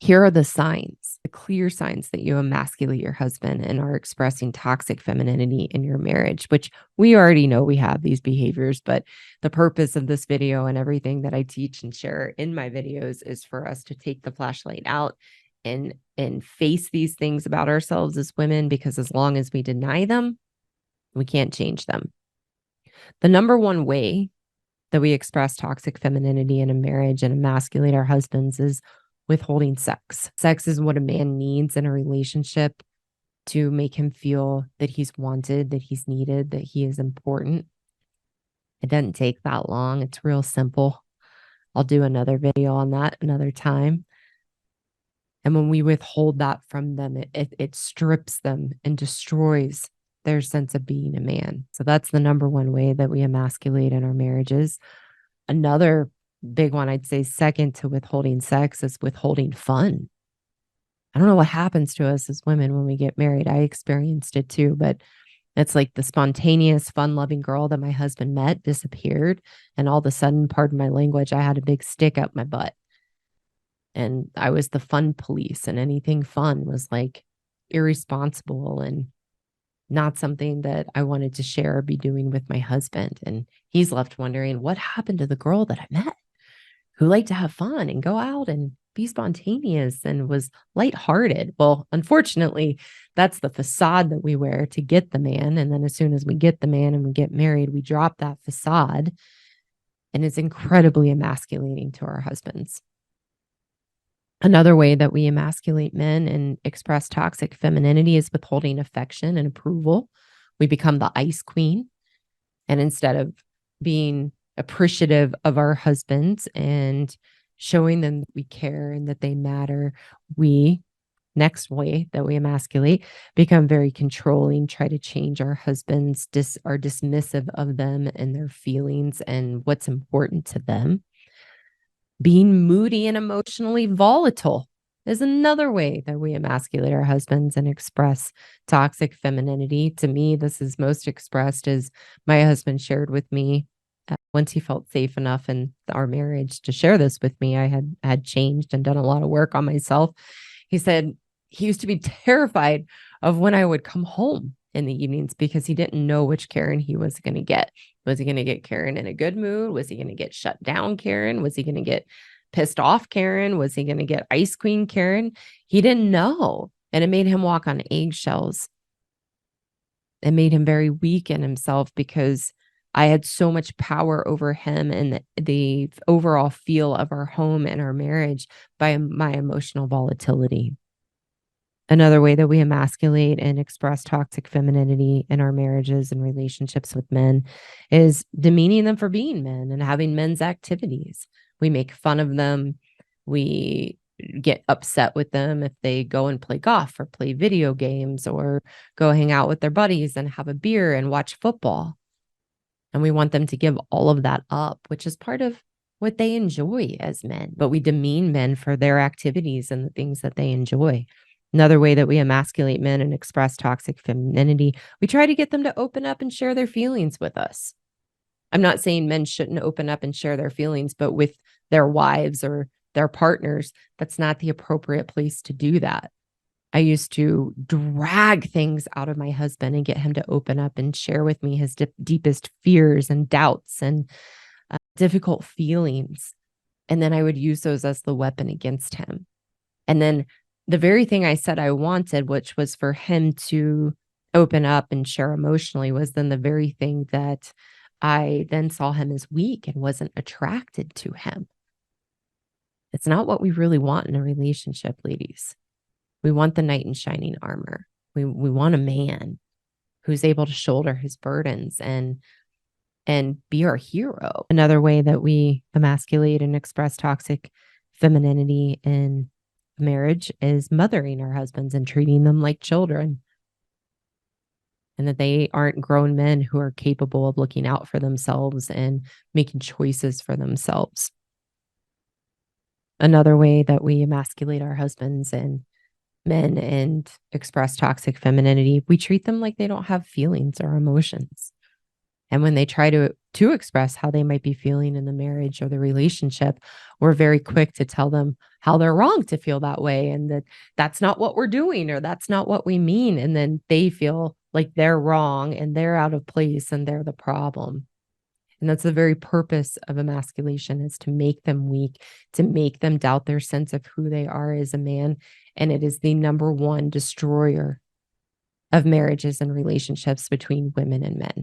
Here are the signs, the clear signs that you emasculate your husband and are expressing toxic femininity in your marriage, which we already know we have these behaviors, but the purpose of this video and everything that I teach and share in my videos is for us to take the flashlight out and face these things about ourselves as women, because as long as we deny them, we can't change them. The number one way that we express toxic femininity in a marriage and emasculate our husbands is withholding sex. Sex is what a man needs in a relationship to make him feel that he's wanted, that he's needed, that he is important. It doesn't take that long. It's real simple. I'll do another video on that another time. And when we withhold that from them, it strips them and destroys their sense of being a man. So that's the number one way that we emasculate in our marriages. Another big one, I'd say second to withholding sex, is withholding fun. I don't know what happens to us as women when we get married. I experienced it too, but it's like the spontaneous, fun-loving girl that my husband met disappeared. And all of a sudden, pardon my language, I had a big stick up my butt. And I was the fun police, and anything fun was like irresponsible and not something that I wanted to share or be doing with my husband. And he's left wondering, what happened to the girl that I met who liked to have fun and go out and be spontaneous and was lighthearted? Well, unfortunately, that's the facade that we wear to get the man. And then as soon as we get the man and we get married, we drop that facade. And it's incredibly emasculating to our husbands. Another way that we emasculate men and express toxic femininity is withholding affection and approval. We become the ice queen. And instead of being appreciative of our husbands and showing them that we care and that they matter, we, next way that we emasculate, become very controlling, try to change our husbands, are dismissive of them and their feelings and what's important to them. Being moody and emotionally volatile is another way that we emasculate our husbands and express toxic femininity. To me, this is most expressed as my husband shared with me once he felt safe enough in our marriage to share this with me. I had changed and done a lot of work on myself. He said he used to be terrified of when I would come home in the evenings because he didn't know which Karen he was going to get. Was he going to get Karen in a good mood? Was he going to get shut down Karen? Was he going to get pissed off Karen? Was he going to get ice queen Karen? He didn't know. And it made him walk on eggshells. It made him very weak in himself because I had so much power over him and the overall feel of our home and our marriage by my emotional volatility. Another way that we emasculate and express toxic femininity in our marriages and relationships with men is demeaning them for being men and having men's activities. We make fun of them. We get upset with them if they go and play golf or play video games or go hang out with their buddies and have a beer and watch football. And we want them to give all of that up, which is part of what they enjoy as men. But we demean men for their activities and the things that they enjoy. Another way that we emasculate men and express toxic femininity, we try to get them to open up and share their feelings with us. I'm not saying men shouldn't open up and share their feelings, but with their wives or their partners, that's not the appropriate place to do that. I used to drag things out of my husband and get him to open up and share with me his deepest fears and doubts and difficult feelings. And then I would use those as the weapon against him. And then the very thing I said I wanted, which was for him to open up and share emotionally, was then the very thing that I then saw him as weak and wasn't attracted to him. It's not what we really want in a relationship, ladies. We want the knight in shining armor. We want a man who's able to shoulder his burdens and be our hero. Another way that we emasculate and express toxic femininity in marriage is mothering our husbands and treating them like children, and that they aren't grown men who are capable of looking out for themselves and making choices for themselves. Another way that we emasculate our husbands and men and express toxic femininity, we treat them like they don't have feelings or emotions. And when they try to express how they might be feeling in the marriage or the relationship, we're very quick to tell them how they're wrong to feel that way and that that's not what we're doing or that's not what we mean. And then they feel like they're wrong and they're out of place and they're the problem. And that's the very purpose of emasculation, is to make them weak, to make them doubt their sense of who they are as a man. And it is the number one destroyer of marriages and relationships between women and men.